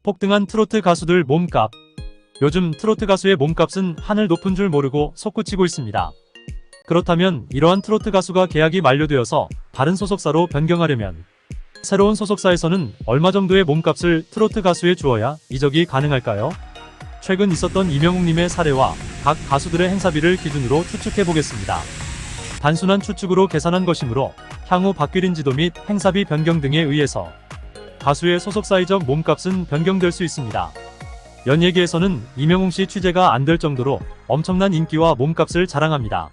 폭등한 트로트 가수들 몸값. 요즘 트로트 가수의 몸값은 하늘 높은 줄 모르고 솟구치고 있습니다. 그렇다면 이러한 트로트 가수가 계약이 만료되어서 다른 소속사로 변경하려면 새로운 소속사에서는 얼마 정도의 몸값을 트로트 가수에 주어야 이적이 가능할까요? 최근 있었던 이명웅님의 사례와 각 가수들의 행사비를 기준으로 추측해보겠습니다. 단순한 추측으로 계산한 것이므로 향후 바뀔 인지도 및 행사비 변경 등에 의해서 가수의 소속사 이적 몸값은 변경될 수 있습니다. 연예계에서는 이명웅씨 취재가 안 될 정도로 엄청난 인기와 몸값을 자랑합니다.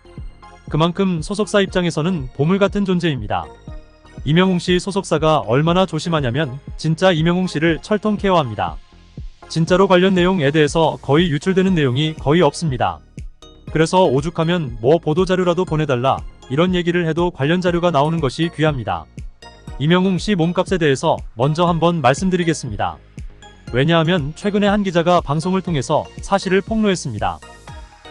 그만큼 소속사 입장에서는 보물같은 존재입니다. 이명웅씨 소속사가 얼마나 조심하냐면 진짜 이명웅씨를 철통 케어합니다. 진짜로 관련 내용에 대해서 거의 유출되는 내용이 거의 없습니다. 그래서 오죽하면 뭐 보도자료라도 보내달라 이런 얘기를 해도 관련 자료가 나오는 것이 귀합니다. 이명웅씨 몸값에 대해서 먼저 한번 말씀드리겠습니다. 왜냐하면 최근에 한 기자가 방송을 통해서 사실을 폭로했습니다.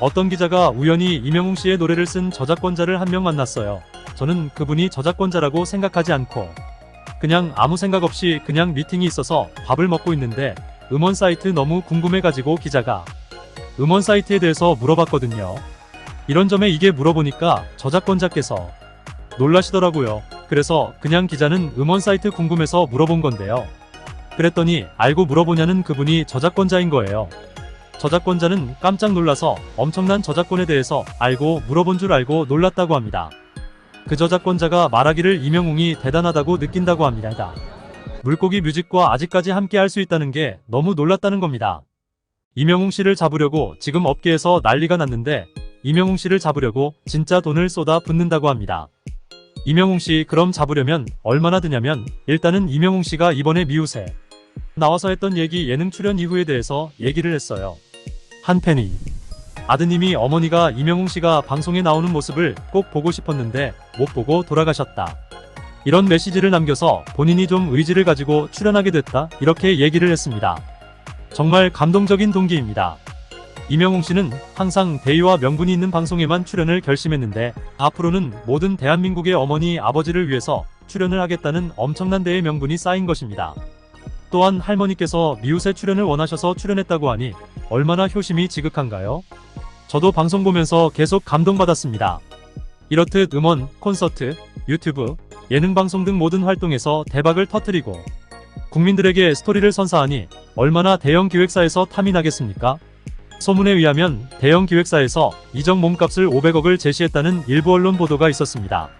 어떤 기자가 우연히 이명웅씨의 노래를 쓴 저작권자를 한 명 만났어요. 저는 그분이 저작권자라고 생각하지 않고 그냥 아무 생각 없이 그냥 미팅이 있어서 밥을 먹고 있는데 음원 사이트 너무 궁금해가지고 기자가 음원 사이트에 대해서 물어봤거든요. 이런 점에 이게 물어보니까 저작권자께서 놀라시더라고요. 그래서 그냥 기자는 음원 사이트 궁금해서 물어본 건데요. 그랬더니 알고 물어보냐는 그분이 저작권자인 거예요. 저작권자는 깜짝 놀라서 엄청난 저작권에 대해서 알고 물어본 줄 알고 놀랐다고 합니다. 그 저작권자가 말하기를 이명웅이 대단하다고 느낀다고 합니다. 물고기 뮤직과 아직까지 함께 할 수 있다는 게 너무 놀랐다는 겁니다. 이명웅 씨를 잡으려고 지금 업계에서 난리가 났는데 이명웅 씨를 잡으려고 진짜 돈을 쏟아 붓는다고 합니다. 이명웅 씨 그럼 잡으려면 얼마나 드냐면 일단은 이명웅 씨가 이번에 미우새 나와서 했던 얘기 예능 출연 이후에 대해서 얘기를 했어요. 한 팬이 아드님이 어머니가 이명웅 씨가 방송에 나오는 모습을 꼭 보고 싶었는데 못 보고 돌아가셨다. 이런 메시지를 남겨서 본인이 좀 의지를 가지고 출연하게 됐다 이렇게 얘기를 했습니다. 정말 감동적인 동기입니다. 이명웅 씨는 항상 대의와 명분이 있는 방송에만 출연을 결심했는데 앞으로는 모든 대한민국의 어머니 아버지를 위해서 출연을 하겠다는 엄청난 대의 명분이 쌓인 것입니다. 또한 할머니께서 미우새 출연을 원하셔서 출연했다고 하니 얼마나 효심이 지극한가요? 저도 방송 보면서 계속 감동받았습니다. 이렇듯 음원, 콘서트, 유튜브, 예능 방송 등 모든 활동에서 대박을 터뜨리고 국민들에게 스토리를 선사하니 얼마나 대형 기획사에서 탐이 나겠습니까? 소문에 의하면 대형 기획사에서 이적 몸값을 500억을 제시했다는 일부 언론 보도가 있었습니다.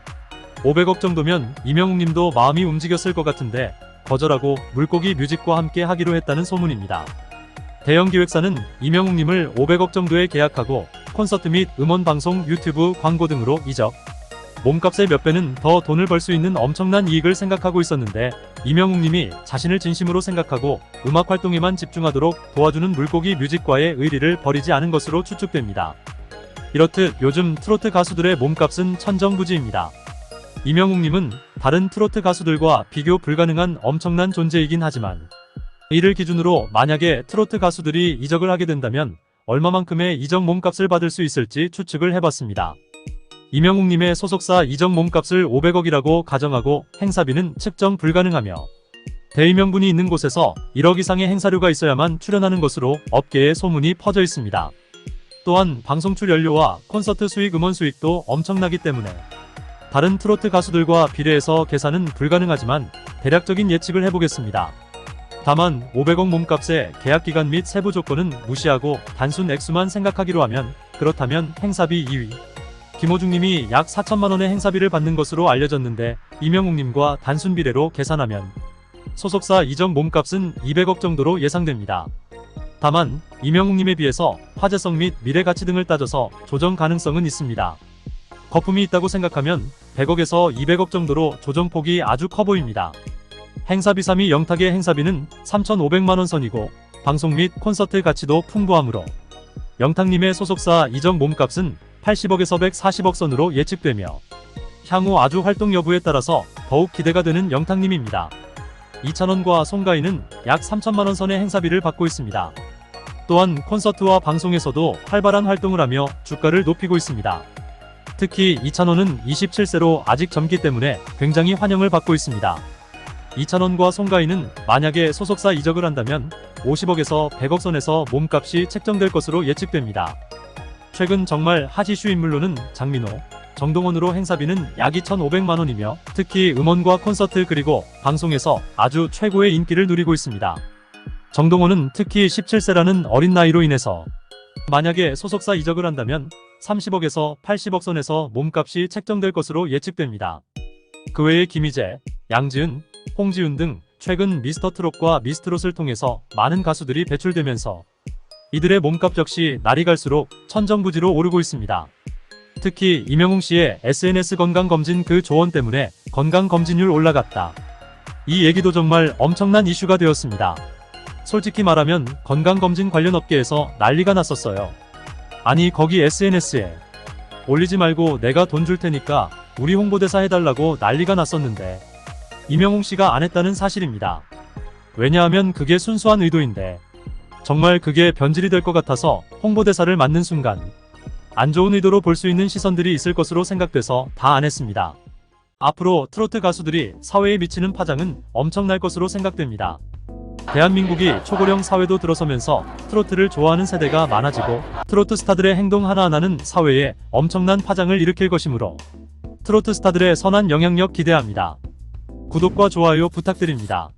500억 정도면 이명웅님도 마음이 움직였을 것 같은데 거절하고 물고기 뮤직과 함께 하기로 했다는 소문입니다. 대형 기획사는 이명웅님을 500억 정도에 계약하고 콘서트 및 음원 방송, 유튜브, 광고 등으로 이적 몸값의 몇 배는 더 돈을 벌 수 있는 엄청난 이익을 생각하고 있었는데 이명웅님이 자신을 진심으로 생각하고 음악 활동에만 집중하도록 도와주는 물고기 뮤직과의 의리를 버리지 않은 것으로 추측됩니다. 이렇듯 요즘 트로트 가수들의 몸값은 천정부지입니다. 이명웅님은 다른 트로트 가수들과 비교 불가능한 엄청난 존재이긴 하지만 이를 기준으로 만약에 트로트 가수들이 이적을 하게 된다면 얼마만큼의 이적 몸값을 받을 수 있을지 추측을 해봤습니다. 이명웅님의 소속사 이적 몸값을 500억이라고 가정하고 행사비는 측정 불가능하며 대의 명분이 있는 곳에서 1억 이상의 행사료가 있어야만 출연하는 것으로 업계에 소문이 퍼져 있습니다. 또한 방송 출연료와 콘서트 수익, 음원 수익도 엄청나기 때문에 다른 트로트 가수들과 비례해서 계산은 불가능하지만 대략적인 예측을 해보겠습니다. 다만 500억 몸값의 계약기간 및 세부 조건은 무시하고 단순 액수만 생각하기로 하면 그렇다면 행사비 2위 김호중님이 약 4천만원의 행사비를 받는 것으로 알려졌는데 이명웅님과 단순 비례로 계산하면 소속사 이적 몸값은 200억 정도로 예상됩니다. 다만 이명웅님에 비해서 화제성 및 미래가치 등을 따져서 조정 가능성은 있습니다. 거품이 있다고 생각하면 100억에서 200억 정도로 조정폭이 아주 커 보입니다. 행사비 3위 영탁의 행사비는 3,500만원 선이고 방송 및 콘서트 가치도 풍부하므로 영탁님의 소속사 이적 몸값은 80억에서 140억 선으로 예측되며 향후 아주 활동 여부에 따라서 더욱 기대가 되는 영탁님입니다. 이찬원과 송가인은 약 3천만원 선의 행사비를 받고 있습니다. 또한 콘서트와 방송에서도 활발한 활동을 하며 주가를 높이고 있습니다. 특히 이찬원은 27세로 아직 젊기 때문에 굉장히 환영을 받고 있습니다. 이찬원과 송가인은 만약에 소속사 이적을 한다면 50억에서 100억 선에서 몸값이 책정될 것으로 예측됩니다. 최근 정말 핫 이슈 인물로는 장민호, 정동원으로 행사비는 약 2,500만원이며 특히 음원과 콘서트 그리고 방송에서 아주 최고의 인기를 누리고 있습니다. 정동원은 특히 17세라는 어린 나이로 인해서 만약에 소속사 이적을 한다면 30억에서 80억 선에서 몸값이 책정될 것으로 예측됩니다. 그 외에 김희재, 양지은, 홍지윤 등 최근 미스터트롯과 미스트롯을 통해서 많은 가수들이 배출되면서 이들의 몸값 역시 날이 갈수록 천정부지로 오르고 있습니다. 특히 임영웅 씨의 SNS 건강검진 그 조언 때문에 건강검진율 올라갔다. 이 얘기도 정말 엄청난 이슈가 되었습니다. 솔직히 말하면 건강검진 관련 업계에서 난리가 났었어요. 아니 거기 SNS에 올리지 말고 내가 돈 줄 테니까 우리 홍보대사 해달라고 난리가 났었는데 임영웅 씨가 안 했다는 사실입니다. 왜냐하면 그게 순수한 의도인데 정말 그게 변질이 될 것 같아서 홍보대사를 맡는 순간 안 좋은 의도로 볼 수 있는 시선들이 있을 것으로 생각돼서 다 안 했습니다. 앞으로 트로트 가수들이 사회에 미치는 파장은 엄청날 것으로 생각됩니다. 대한민국이 초고령 사회도 들어서면서 트로트를 좋아하는 세대가 많아지고 트로트 스타들의 행동 하나하나는 사회에 엄청난 파장을 일으킬 것이므로 트로트 스타들의 선한 영향력 기대합니다. 구독과 좋아요 부탁드립니다.